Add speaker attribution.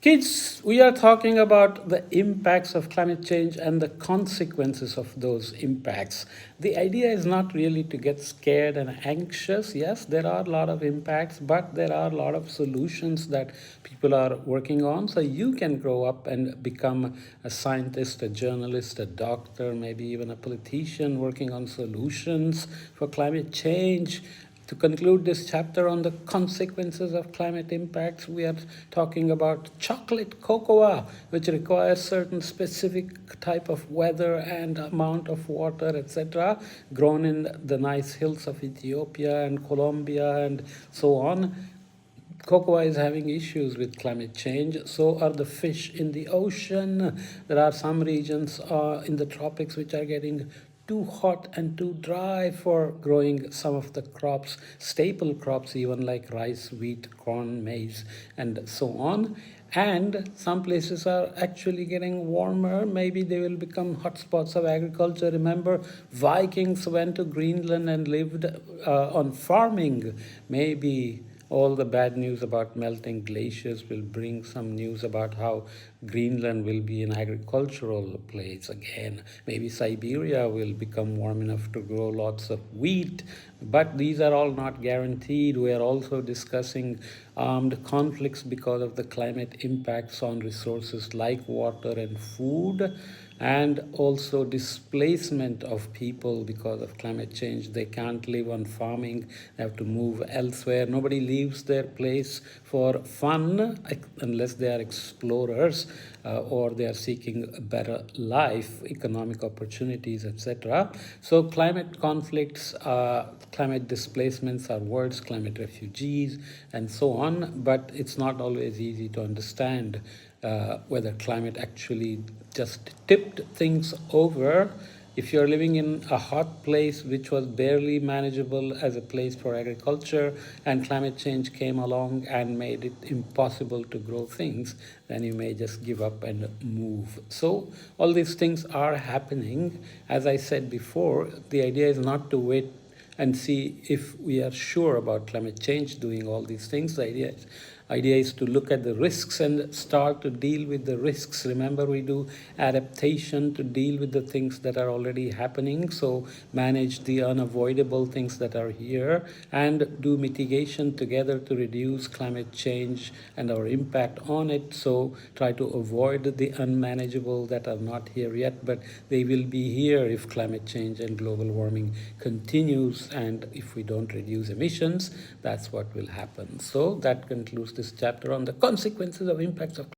Speaker 1: Kids, we are talking about the impacts of climate change and the consequences of those impacts. The idea is not really to get scared and anxious. Yes, there are a lot of impacts, but there are a lot of solutions that people are working on. So you can grow up and become a scientist, a journalist, a doctor, maybe even a politician working on solutions for climate change. To conclude this chapter on the consequences of climate impacts, we are talking about chocolate cocoa, which requires certain specific type of weather and amount of water, etc., grown in the nice hills of Ethiopia and Colombia and so on. Cocoa is having issues with climate change. So are the fish in the ocean. There are some regions in the tropics which are getting too hot and too dry for growing some of the crops, staple crops, even like rice, wheat, corn, maize, and so on. And some places are actually getting warmer. Maybe they will become hotspots of agriculture. Remember, Vikings went to Greenland and lived on farming. Maybe all the bad news about melting glaciers will bring some news about how Greenland will be an agricultural place again. Maybe Siberia will become warm enough to grow lots of wheat. But these are all not guaranteed. We are also discussing armed conflicts because of the climate impacts on resources like water and food, and also displacement of people because of climate change. They can't live on farming, they have to move elsewhere. Nobody leaves their place for fun unless they are explorers or they are seeking a better life, economic opportunities, etc. So climate conflicts, climate displacements are words, climate refugees, and so on, but it's not always easy to understand whether climate actually just tipped things over. If you're living in a hot place which was barely manageable as a place for agriculture, and climate change came along and made it impossible to grow things, then you may just give up and move. So all these things are happening. As I said before, the idea is not to wait and see if we are sure about climate change doing all these things. The idea is to look at the risks and start to deal with the risks. Remember, we do adaptation to deal with the things that are already happening. So manage the unavoidable things that are here and do mitigation together to reduce climate change and our impact on it. So try to avoid the unmanageable that are not here yet, but they will be here if climate change and global warming continues, and if we don't reduce emissions, that's what will happen. So that concludes this chapter on the consequences of impacts of